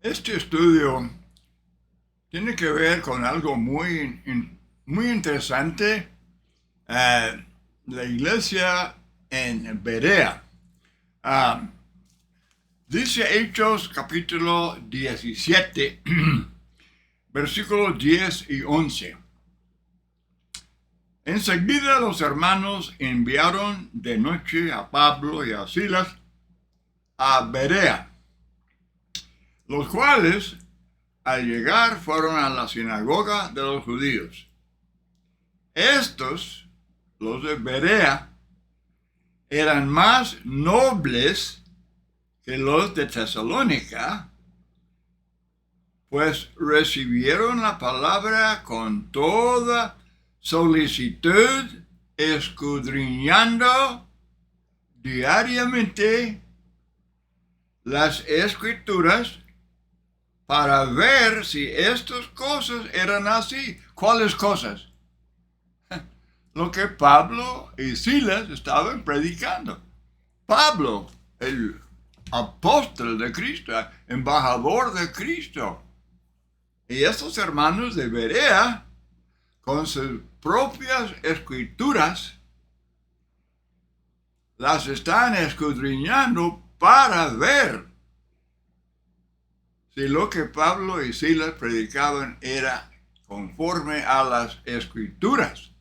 Este estudio tiene que ver con algo muy interesante. La iglesia en Berea. Ah, Dice Hechos capítulo 17, versículos 10 y 11. Enseguida los hermanos enviaron de noche a Pablo y a Silas a Berea, los cuales al llegar fueron a la sinagoga de los judíos. Estos, los de Berea, eran más nobles que los de Tesalónica, pues recibieron la palabra con toda solicitud, escudriñando diariamente las escrituras para ver si estas cosas eran así. ¿Cuáles cosas? Lo que Pablo y Silas estaban predicando. Pablo, el apóstol de Cristo, embajador de Cristo. Y estos hermanos de Berea, con sus propias escrituras, las están escudriñando para ver si lo que Pablo y Silas predicaban era conforme a las escrituras.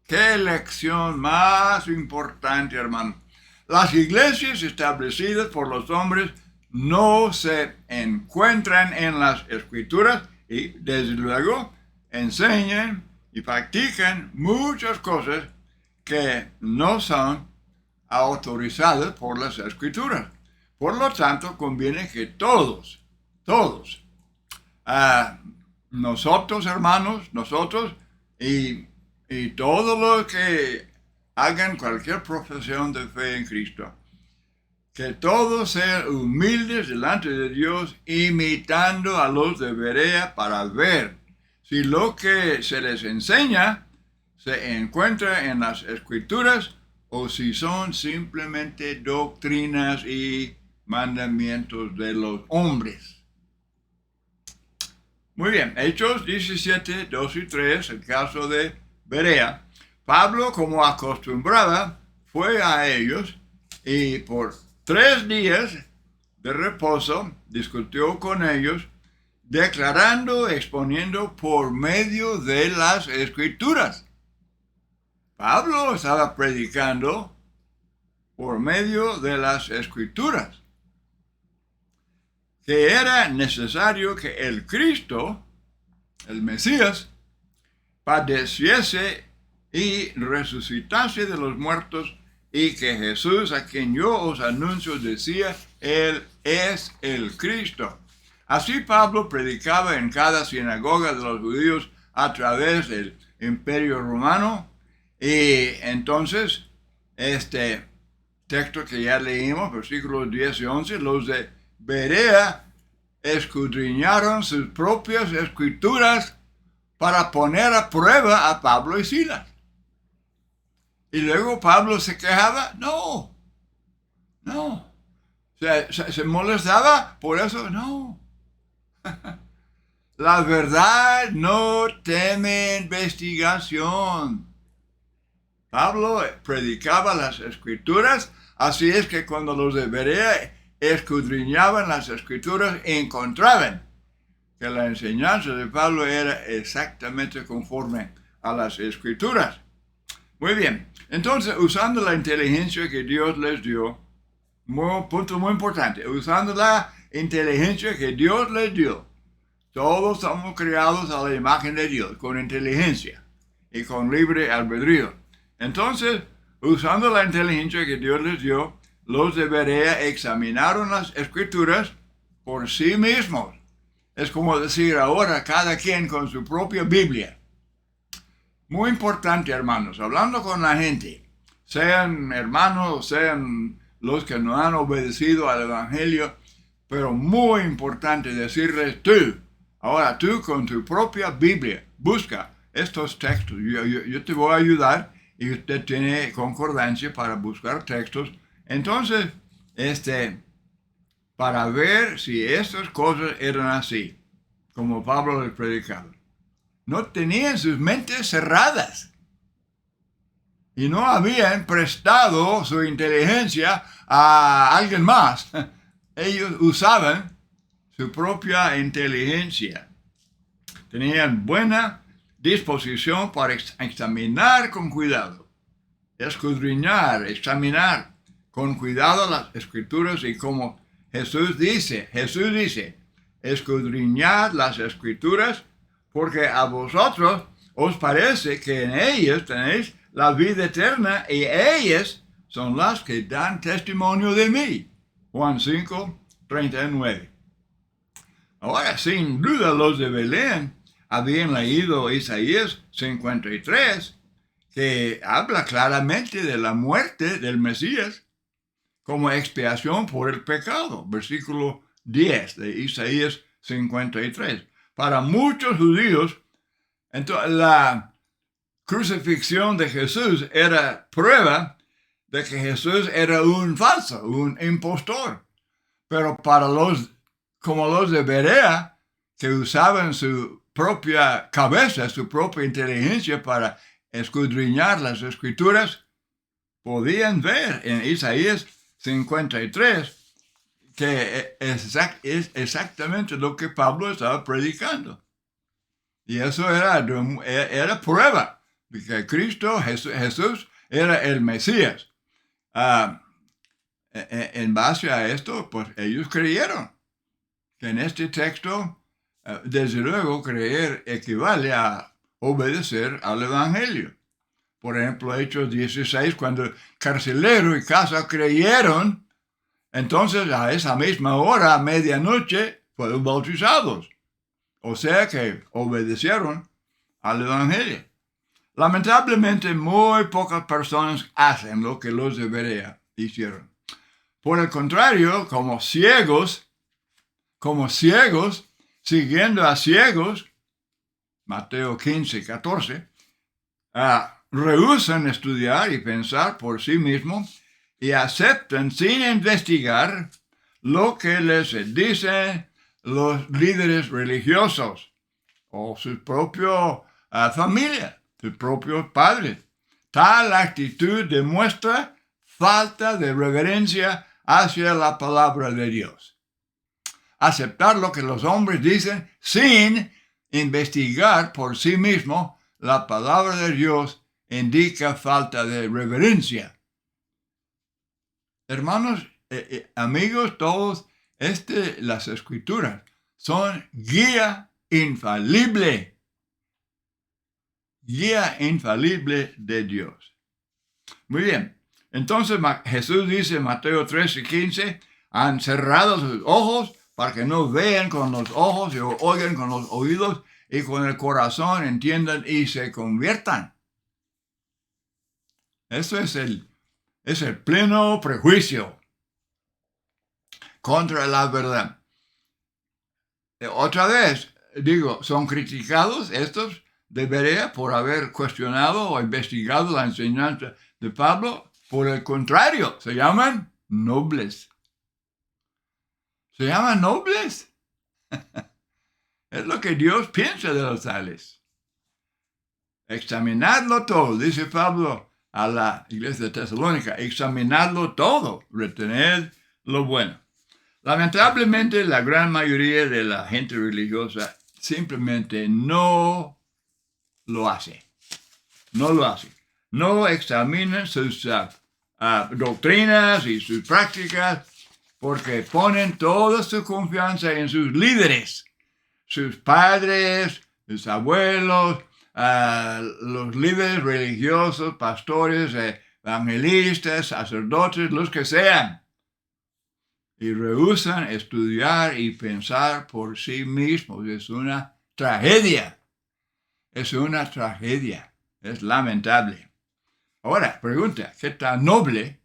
¡Qué lección más importante, hermano! Las iglesias establecidas por los hombres no se encuentran en las escrituras y, desde luego, enseñan y practican muchas cosas que no son autorizadas por las escrituras. Por lo tanto, conviene que todos, nosotros, hermanos, y todos los que hagan cualquier profesión de fe en Cristo, que todos sean humildes delante de Dios, imitando a los de Berea para ver si lo que se les enseña se encuentra en las escrituras o si son simplemente doctrinas y mandamientos de los hombres. Muy bien, Hechos 17, 2 y 3, el caso de Berea. Pablo, como acostumbraba, fue a ellos y por 3 días de reposo discutió con ellos, declarando, exponiendo por medio de las escrituras. Pablo estaba predicando por medio de las escrituras, que era necesario que el Cristo, el Mesías, padeciese y resucitase de los muertos, y que Jesús, a quien yo os anuncio, decía, Él es el Cristo. Así Pablo predicaba en cada sinagoga de los judíos a través del Imperio Romano, y entonces este texto que ya leímos, versículos 10 y 11, los de Berea escudriñaron sus propias escrituras para poner a prueba a Pablo y Silas. Y luego Pablo se quejaba, no. Se molestaba por eso, no. La verdad no teme investigación. Pablo predicaba las escrituras, así es que cuando los de Berea escudriñaban las escrituras, encontraban que la enseñanza de Pablo era exactamente conforme a las escrituras. Muy bien, entonces usando la inteligencia que Dios les dio, punto muy importante, usando la inteligencia que Dios les dio, todos somos creados a la imagen de Dios, con inteligencia y con libre albedrío. Entonces, usando la inteligencia que Dios les dio, los de Berea examinaron las escrituras por sí mismos. Es como decir ahora cada quien con su propia Biblia. Muy importante, hermanos, hablando con la gente, sean hermanos, sean los que no han obedecido al Evangelio, pero muy importante decirles ahora tú con tu propia Biblia, busca estos textos. Yo te voy a ayudar y usted tiene concordancia para buscar textos. Entonces, para ver si estas cosas eran así, como Pablo les predicaba. No tenían sus mentes cerradas y no habían prestado su inteligencia a alguien más. Ellos usaban su propia inteligencia. Tenían buena disposición para examinar con cuidado, escudriñar, examinar con cuidado las escrituras, y como Jesús dice, escudriñad las escrituras porque a vosotros os parece que en ellas tenéis la vida eterna y ellas son las que dan testimonio de mí. Juan 5:39. Ahora, sin duda, los de Belén habían leído Isaías 53, que habla claramente de la muerte del Mesías como expiación por el pecado. Versículo 10 de Isaías 53. Para muchos judíos, entonces, la crucifixión de Jesús era prueba de que Jesús era un falso, un impostor. Pero para como los de Berea, que usaban su propia cabeza, su propia inteligencia para escudriñar las escrituras, podían ver en Isaías 53 que es exactamente lo que Pablo estaba predicando. Y eso era prueba de que Jesús era el Mesías. En base a esto, pues ellos creyeron que en este texto, desde luego, creer equivale a obedecer al Evangelio. Por ejemplo, Hechos 16, cuando el carcelero y casa creyeron, entonces a esa misma hora, a medianoche, fueron bautizados. O sea que obedecieron al Evangelio. Lamentablemente, muy pocas personas hacen lo que los de Berea hicieron. Por el contrario, como ciegos, siguiendo a ciegos, Mateo 15:14, rehúsan estudiar y pensar por sí mismos y aceptan sin investigar lo que les dicen los líderes religiosos o su propia familia, sus propios padres. Tal actitud demuestra falta de reverencia hacia la palabra de Dios. Aceptar lo que los hombres dicen sin investigar por sí mismo la palabra de Dios indica falta de reverencia. Hermanos, amigos, todos, las escrituras son guía infalible de Dios. Muy bien, entonces Jesús dice en Mateo 13:15, han cerrado sus ojos para que no vean con los ojos y oigan con los oídos y con el corazón entiendan y se conviertan. Eso es el pleno prejuicio contra la verdad. Otra vez, digo, son criticados estos de Berea por haber cuestionado o investigado la enseñanza de Pablo. Por el contrario, se llaman nobles. Se llaman nobles. Es lo que Dios piensa de los tales. Examinadlo todo, dice Pablo a la iglesia de Tesalónica, examinadlo todo, retened lo bueno. Lamentablemente, la gran mayoría de la gente religiosa simplemente no lo hace. No lo hace. No examinan sus doctrinas y sus prácticas porque ponen toda su confianza en sus líderes, sus padres, sus abuelos, los líderes religiosos, pastores, evangelistas, sacerdotes, los que sean. Y rehúsan estudiar y pensar por sí mismos. Es una tragedia. Es una tragedia. Es lamentable. Ahora, pregunta, ¿qué tan noble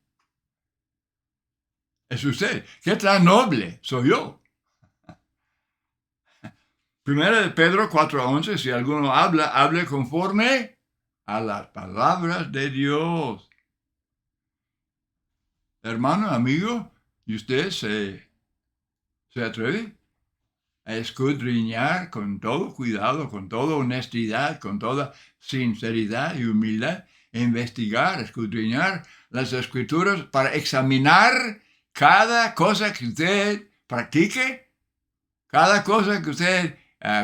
es usted? ¿Qué tan noble soy yo? Primera de Pedro 4:11, si alguno hable conforme a las palabras de Dios. Hermano, amigo, y usted se ¿Se atreve a escudriñar con todo cuidado, con toda honestidad, con toda sinceridad y humildad, investigar, escudriñar las Escrituras para examinar cada cosa que usted practique, cada cosa que usted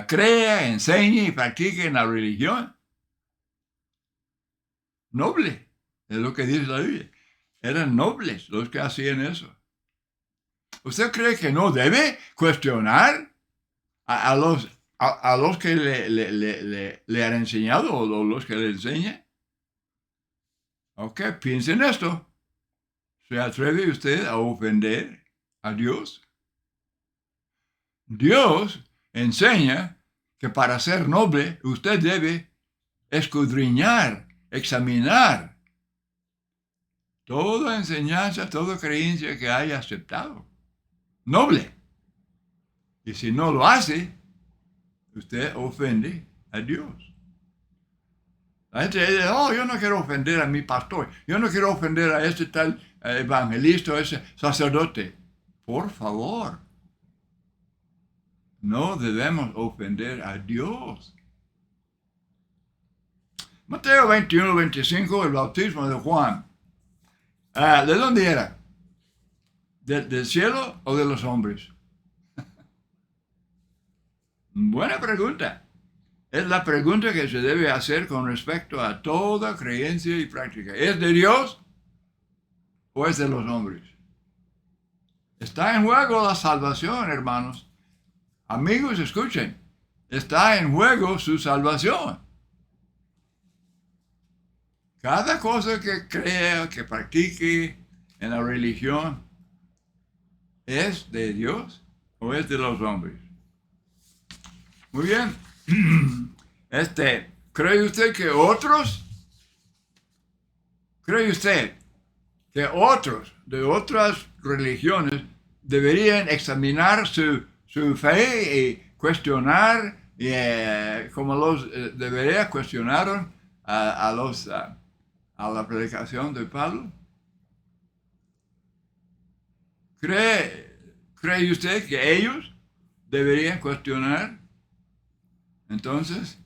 crea, enseñe y practique en la religión? Noble, es lo que dice la Biblia. Eran nobles los que hacían eso. ¿Usted cree que no debe cuestionar a los que le han enseñado o los que le enseñan? Ok, piensen esto. ¿Se atreve usted a ofender a Dios? Dios enseña que para ser noble usted debe escudriñar, examinar toda enseñanza, toda creencia que haya aceptado. Noble. Y si no lo hace, usted ofende a Dios. La gente dice, yo no quiero ofender a mi pastor, yo no quiero ofender a ese tal evangelista o ese sacerdote. Por favor, no debemos ofender a Dios. Mateo 21, 25, el bautismo de Juan. ¿De dónde era? ¿Del cielo o de los hombres? Buena pregunta. Es la pregunta que se debe hacer con respecto a toda creencia y práctica. ¿Es de Dios o es de los hombres? Está en juego la salvación, hermanos. Amigos, escuchen. Está en juego su salvación. Cada cosa que crea, que practique en la religión, ¿es de Dios o es de los hombres? Muy bien. ¿Cree usted que otros de otras religiones deberían examinar su fe y cuestionar, como los debería cuestionar a la predicación de Pablo? ¿Cree usted que ellos deberían cuestionar? Entonces,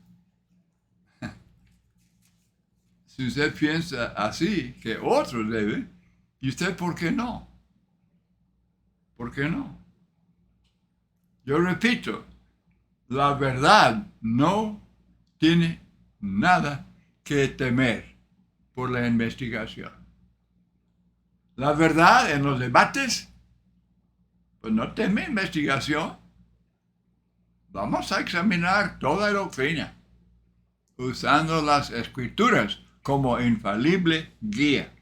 si usted piensa así, que otros deben, ¿y usted por qué no? ¿Por qué no? Yo repito, la verdad no tiene nada que temer por la investigación. La verdad en los debates, pues no teme investigación. Vamos a examinar toda doctrina usando las Escrituras como infalible guía.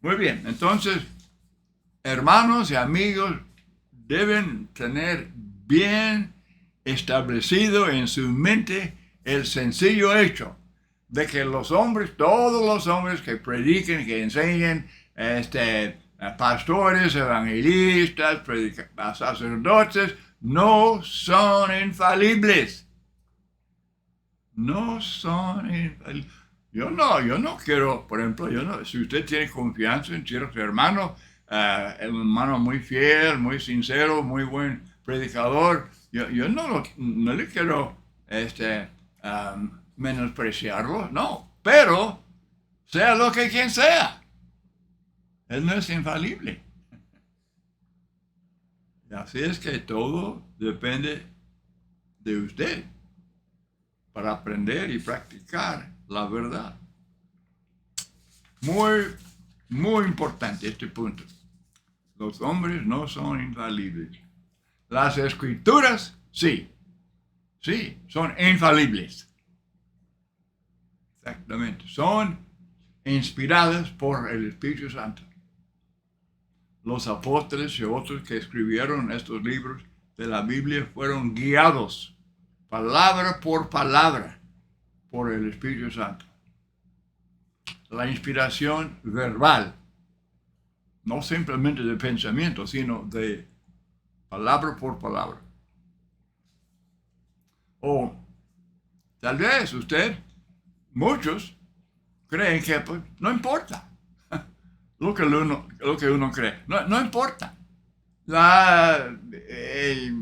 Muy bien, entonces, hermanos y amigos, deben tener bien establecido en su mente el sencillo hecho de que los hombres, todos los hombres que prediquen, que enseñen, pastores, evangelistas, sacerdotes, no son infalibles. No son infalibles. Yo no quiero, por ejemplo, si usted tiene confianza en ciertos hermanos, un hermano muy fiel, muy sincero, muy buen predicador, yo no le quiero menospreciarlo, no, pero sea lo que quien sea, él no es infalible. Así es que todo depende de usted para aprender y practicar la verdad. Muy, muy importante este punto. Los hombres no son infalibles. Las Escrituras, sí, son infalibles. Exactamente, son inspiradas por el Espíritu Santo. Los apóstoles y otros que escribieron estos libros de la Biblia fueron guiados palabra por palabra por el Espíritu Santo. La inspiración verbal, no simplemente de pensamiento, sino de palabra por palabra. O tal vez muchos creen que pues, no importa lo que uno cree, no importa. El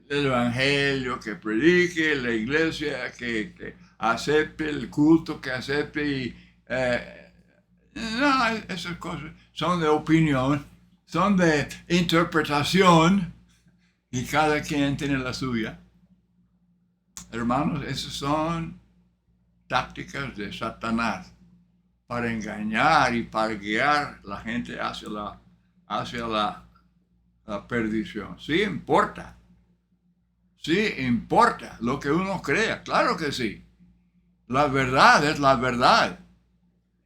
evangelio que predique, la iglesia que acepte el culto, que acepte y no, esas cosas son de opinión, son de interpretación y cada quien tiene la suya. Hermanos, esas son tácticas de Satanás para engañar y para guiar a la gente hacia la perdición. Sí importa lo que uno crea, claro que sí. La verdad es la verdad.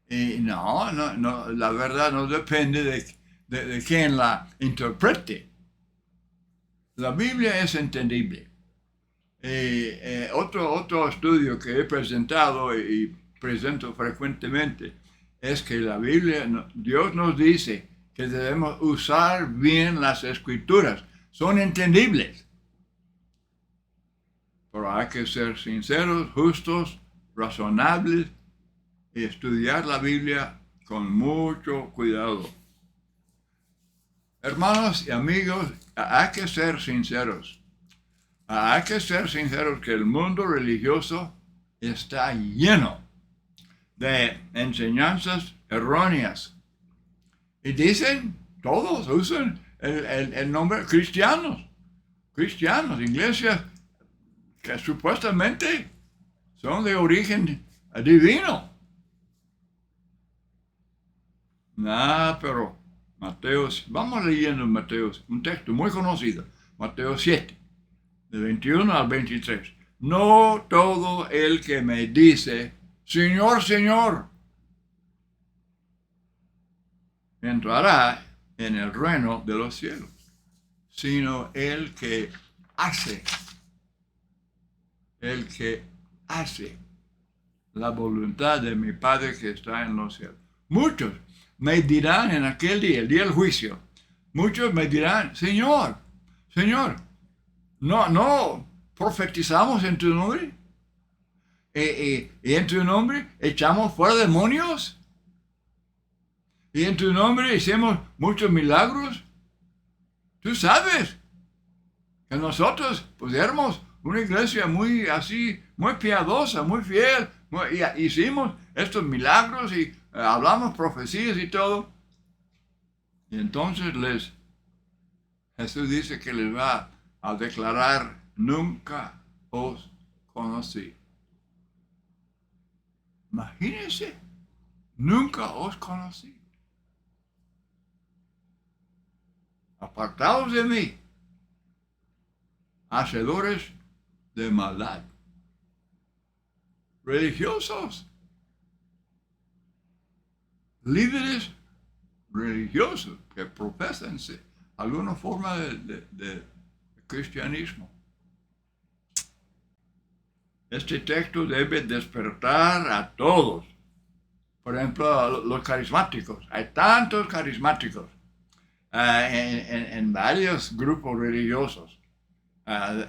Y no, la verdad no depende de quién la interprete. La Biblia es entendible. Otro estudio que he presentado y presento frecuentemente es que la Biblia, Dios nos dice que debemos usar bien las escrituras. Son entendibles. Pero hay que ser sinceros, justos, razonables y estudiar la Biblia con mucho cuidado. Hermanos y amigos, hay que ser sinceros. Hay que ser sinceros que el mundo religioso está lleno de enseñanzas erróneas. Y dicen, todos usan el nombre cristianos, iglesias que supuestamente son de origen divino. Pero Mateo, vamos leyendo Mateo, un texto muy conocido, Mateo 7, de 21 al 23. No todo el que me dice, Señor, Señor, entrará en el reino de los cielos, sino el que hace la voluntad de mi Padre que está en los cielos. Muchos me dirán en aquel día, el día del juicio, muchos me dirán, Señor, no profetizamos en tu nombre. Y en tu nombre echamos fuera demonios. Y en tu nombre hicimos muchos milagros. Tú sabes que nosotros éramos una iglesia muy así, muy piadosa, muy fiel. Hicimos estos milagros y hablamos profecías y todo. Y entonces Jesús dice que les va a declarar, nunca os conocí. Imagínense, nunca os conocí. Apartados de mí, hacedores de maldad, religiosos, líderes religiosos que profesan alguna forma de cristianismo. Este texto debe despertar a todos. Por ejemplo, los carismáticos. Hay tantos carismáticos en varios grupos religiosos,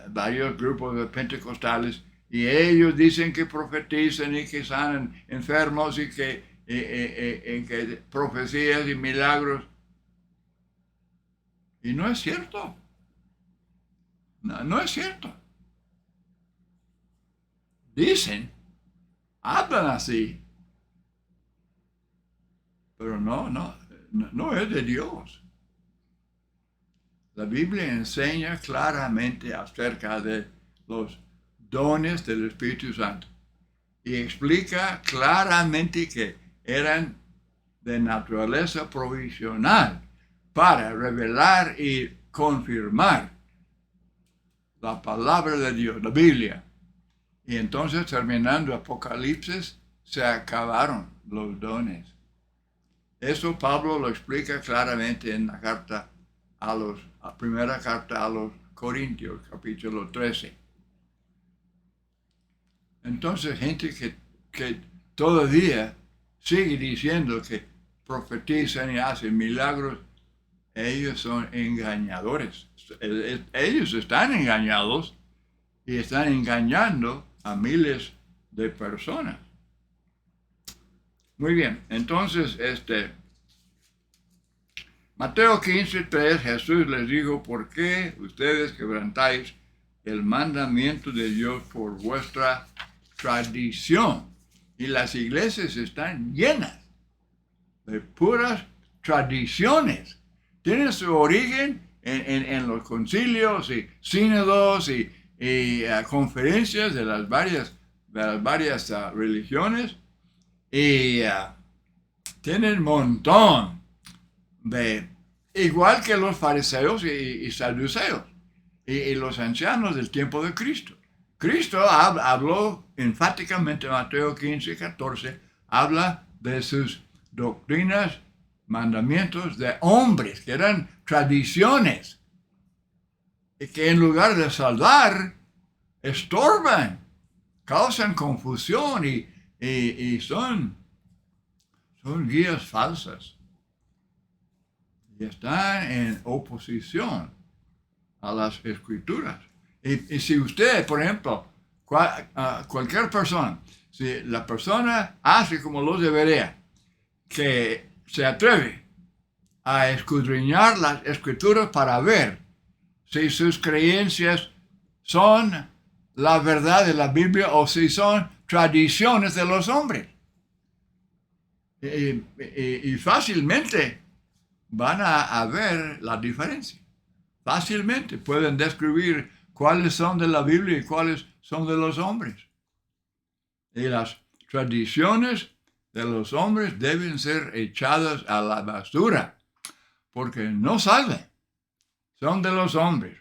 varios grupos de pentecostales, y ellos dicen que profetizan y que sanan enfermos y que profecías y milagros. Y no es cierto. No es cierto. Dicen, hablan así, pero no es de Dios. La Biblia enseña claramente acerca de los dones del Espíritu Santo y explica claramente que eran de naturaleza provisional para revelar y confirmar la palabra de Dios, la Biblia. Y entonces, terminando Apocalipsis, se acabaron los dones. Eso Pablo lo explica claramente en la primera carta a los Corintios, capítulo 13. Entonces, gente que todavía sigue diciendo que profetizan y hacen milagros, ellos son engañadores. Ellos están engañados y están engañando a miles de personas. Muy bien, entonces Mateo 15:3, Jesús les dijo, ¿por qué ustedes quebrantáis el mandamiento de Dios por vuestra tradición? Y las iglesias están llenas de puras tradiciones. Tienen su origen en los concilios y sínodos y conferencias de las varias religiones y tienen un montón de, igual que los fariseos y saduceos y los ancianos del tiempo de Cristo. Cristo habló enfáticamente en Mateo 15:14, habla de sus doctrinas, mandamientos de hombres, que eran tradiciones, y que en lugar de salvar, estorban, causan confusión y son guías falsas. Y están en oposición a las escrituras. Y si usted, por ejemplo, cualquier persona, si la persona hace como lo debería, que se atreve a escudriñar las escrituras para ver si sus creencias son la verdad de la Biblia o si son tradiciones de los hombres. Y fácilmente van a ver la diferencia. Fácilmente pueden describir cuáles son de la Biblia y cuáles son de los hombres. Y las tradiciones de los hombres deben ser echadas a la basura, porque no salvan. Son de los hombres.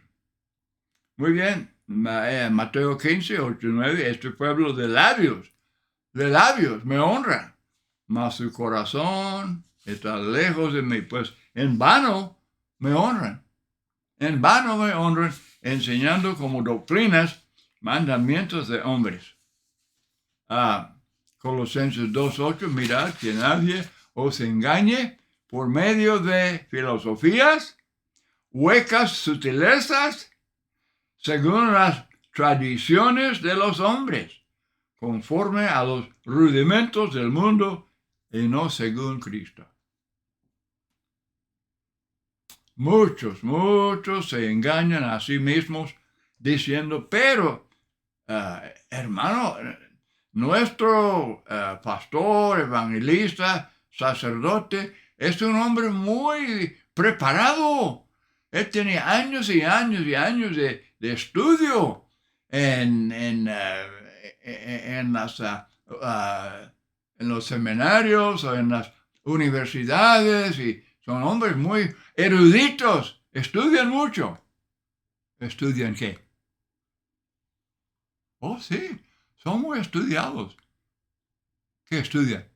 Muy bien, Mateo 15:8-9, este pueblo de labios me honra, mas su corazón está lejos de mí, pues en vano me honran. En vano me honran, enseñando como doctrinas mandamientos de hombres. Colosenses 2:8, mirad que nadie os engañe por medio de filosofías, huecas sutilezas, según las tradiciones de los hombres, conforme a los rudimentos del mundo y no según Cristo. Muchos se engañan a sí mismos diciendo, pero, hermano, nuestro pastor, evangelista, sacerdote, es un hombre muy preparado. Él tiene años y años y años de estudio en los seminarios o en las universidades y son hombres muy eruditos, estudian mucho. ¿Estudian qué? Oh, sí, son muy estudiados. ¿Qué estudian?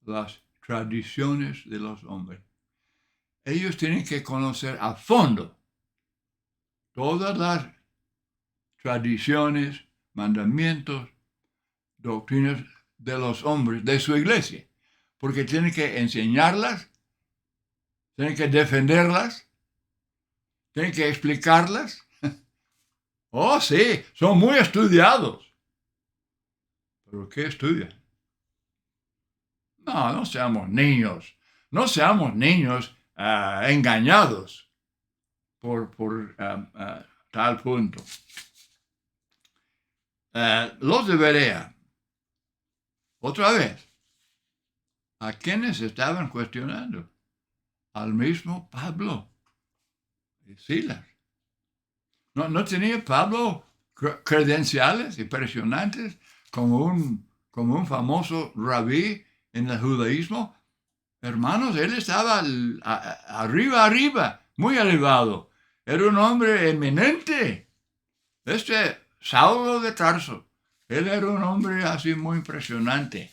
Las tradiciones de los hombres. Ellos tienen que conocer a fondo todas las tradiciones, mandamientos, doctrinas de los hombres, de su iglesia, porque tienen que enseñarlas, tienen que defenderlas, tienen que explicarlas. Oh, sí, son muy estudiados. ¿Pero qué estudian? No seamos niños. No seamos niños engañados por tal punto. Los de Berea, otra vez, ¿a quiénes estaban cuestionando? Al mismo Pablo y Silas. ¿No tenía Pablo credenciales impresionantes como un famoso rabí en el judaísmo? Hermanos, él estaba arriba, muy elevado. Era un hombre eminente. Saulo de Tarso, él era un hombre así muy impresionante.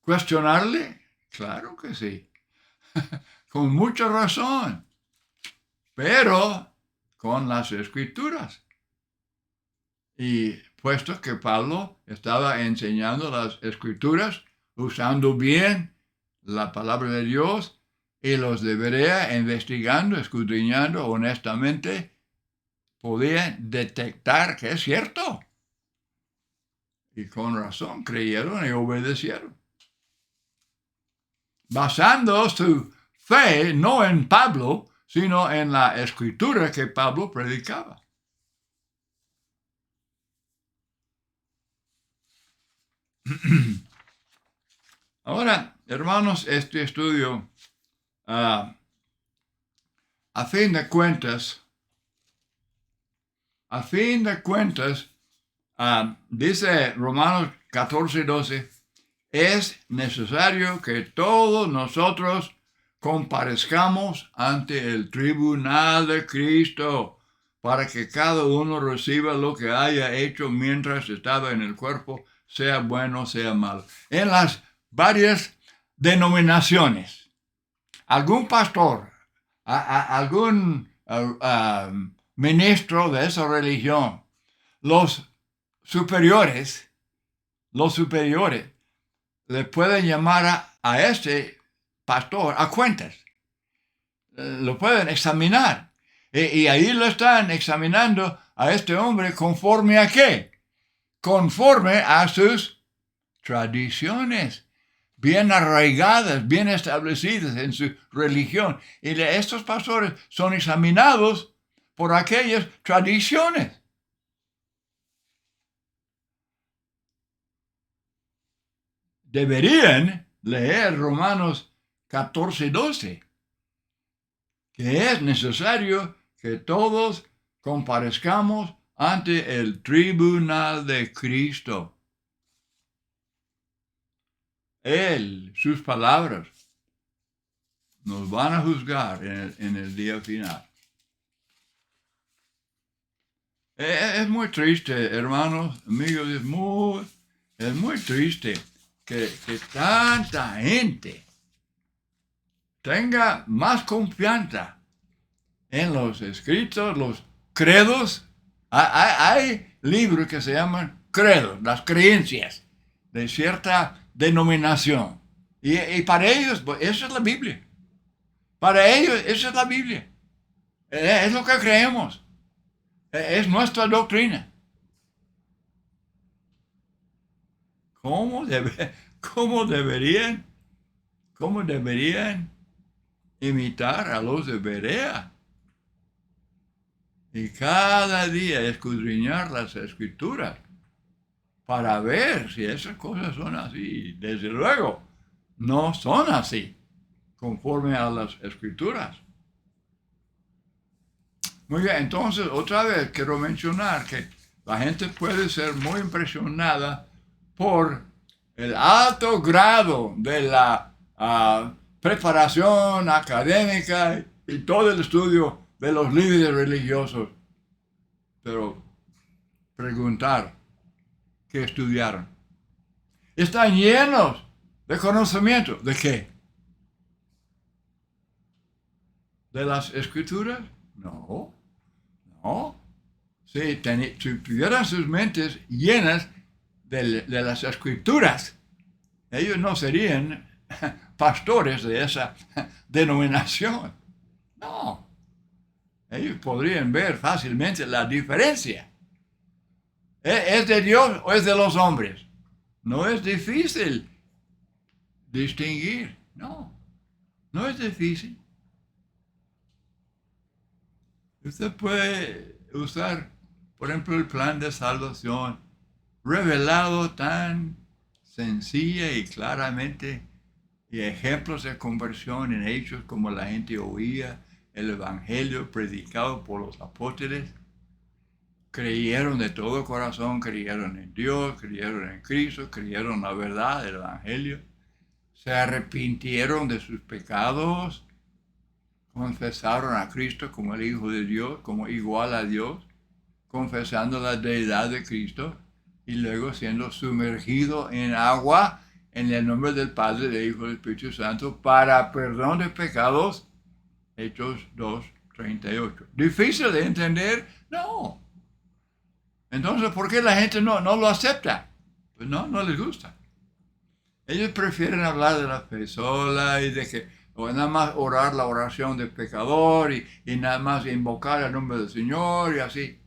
¿Cuestionarle? Claro que sí. Con mucha razón. Pero con las escrituras. Y puesto que Pablo estaba enseñando las escrituras, usando bien la palabra de Dios, y los de Berea, investigando, escudriñando honestamente, podían detectar que es cierto. Y con razón creyeron y obedecieron. basando su fe no en Pablo, sino en la escritura que Pablo predicaba. Ahora, hermanos, este estudio, a fin de cuentas, dice Romanos 14:12, es necesario que todos nosotros comparezcamos ante el tribunal de Cristo para que cada uno reciba lo que haya hecho mientras estaba en el cuerpo, sea bueno, sea malo. En las varias denominaciones, algún pastor, algún ministro de esa religión, los superiores le pueden llamar a este pastor a cuentas. Lo pueden examinar. Y ahí lo están examinando a este hombre conforme a qué? Conforme a sus tradiciones, bien arraigadas, bien establecidas en su religión. Y estos pastores son examinados por aquellas tradiciones. Deberían leer Romanos 14:12, que es necesario que todos comparezcamos ante el tribunal de Cristo. Él, sus palabras, nos van a juzgar en el día final. Es muy triste, hermanos, amigos, es muy triste que tanta gente tenga más confianza en los escritos, los credos. Hay libros que se llaman credos, las creencias de cierta denominación. Y para ellos, esa es la Biblia. Para ellos, esa es la Biblia. Es lo que creemos. Es nuestra doctrina. ¿Cómo deberían imitar a los de Berea? Y cada día escudriñar las escrituras para ver si esas cosas son así. Desde luego, no son así, conforme a las escrituras. Muy bien, entonces otra vez quiero mencionar que la gente puede ser muy impresionada por el alto grado de la preparación académica y todo el estudio de los líderes religiosos. Pero preguntar qué estudiaron. Están llenos de conocimiento. ¿De qué? ¿De las escrituras? No. Si tuvieran sus mentes llenas de las escrituras, ellos no serían pastores de esa denominación. No. Ellos podrían ver fácilmente la diferencia. ¿Es de Dios o es de los hombres? No es difícil distinguir. No es difícil. Usted puede usar, por ejemplo, el plan de salvación revelado tan sencilla y claramente, y ejemplos de conversión en hechos como la gente oía el evangelio predicado por los apóstoles, creyeron de todo corazón, creyeron en Dios, creyeron en Cristo, creyeron en la verdad del evangelio, se arrepintieron de sus pecados, confesaron a Cristo como el Hijo de Dios, como igual a Dios, confesando la deidad de Cristo y luego siendo sumergido en agua en el nombre del Padre, del Hijo y del Espíritu Santo para perdón de pecados. Hechos 2:38. ¿Difícil de entender? No. Entonces, ¿por qué la gente no lo acepta? Pues no les gusta. Ellos prefieren hablar de la fe sola y de que o nada más orar la oración del pecador y nada más invocar el nombre del Señor y así.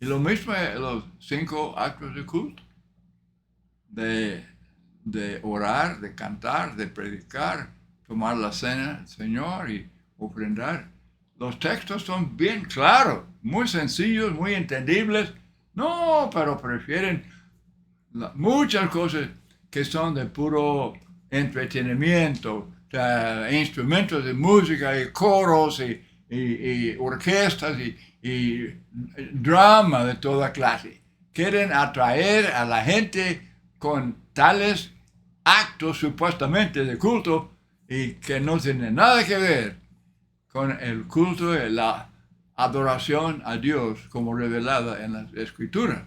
Y lo mismo los 5 actos de culto de de orar, de cantar, de predicar, tomar la cena del Señor y ofrendar. Los textos son bien claros, muy sencillos, muy entendibles. No, pero prefieren muchas cosas que son de puro entretenimiento, instrumentos de música y coros y orquestas y drama de toda clase. Quieren atraer a la gente con tales actos supuestamente de culto y que no tienen nada que ver con el culto y la adoración a Dios como revelada en las Escrituras.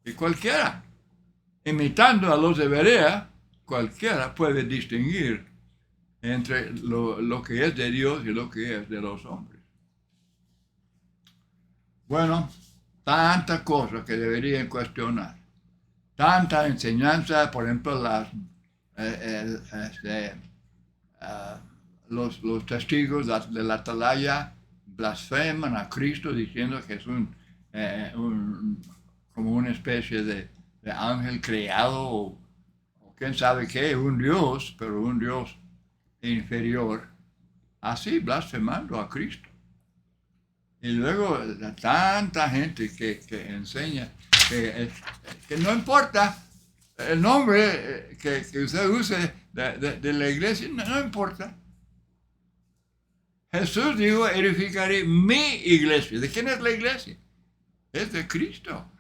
Y cualquiera, imitando a los de Berea, cualquiera puede distinguir entre lo que es de Dios y lo que es de los hombres. Bueno, tantas cosas que deberían cuestionar. Tanta enseñanza, por ejemplo, los testigos de la atalaya blasfeman a Cristo diciendo que es como una especie de ángel creado o quién sabe qué, un Dios, pero un Dios inferior, así blasfemando a Cristo. Y luego tanta gente que enseña que no importa el nombre que usted use de la iglesia, no importa. Jesús dijo, edificaré mi iglesia. ¿De quién es la iglesia? Es de Cristo.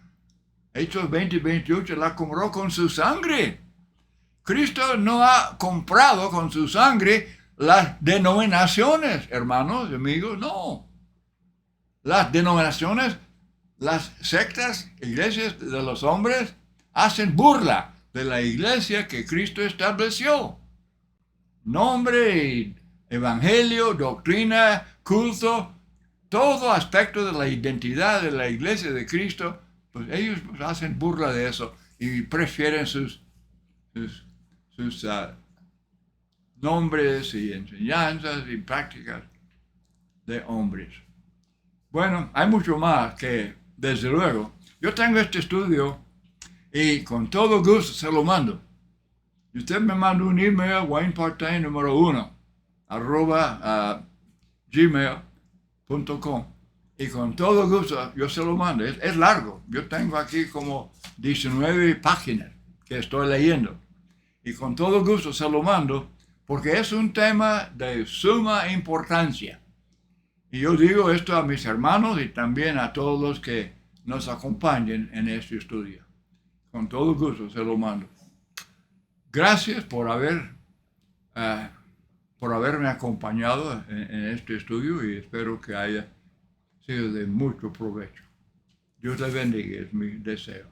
Hechos 20:28 la compró con su sangre. Cristo no ha comprado con su sangre las denominaciones, hermanos y amigos, no. Las denominaciones, las sectas, iglesias de los hombres, hacen burla de la iglesia que Cristo estableció. Nombre, evangelio, doctrina, culto, todo aspecto de la identidad de la iglesia de Cristo, pues ellos hacen burla de eso y prefieren sus nombres y enseñanzas y prácticas de hombres. Bueno, hay mucho más que, desde luego, yo tengo este estudio y con todo gusto se lo mando. Y usted me manda un email, WaynePartain número 1, @gmail.com. Y con todo gusto yo se lo mando. Es largo. Yo tengo aquí como 19 páginas que estoy leyendo. Y con todo gusto se lo mando porque es un tema de suma importancia. Y yo digo esto a mis hermanos y también a todos los que nos acompañen en este estudio. Con todo gusto se lo mando. Gracias por haberme acompañado en este estudio y espero que haya sido de mucho provecho. Dios le bendiga, es mi deseo.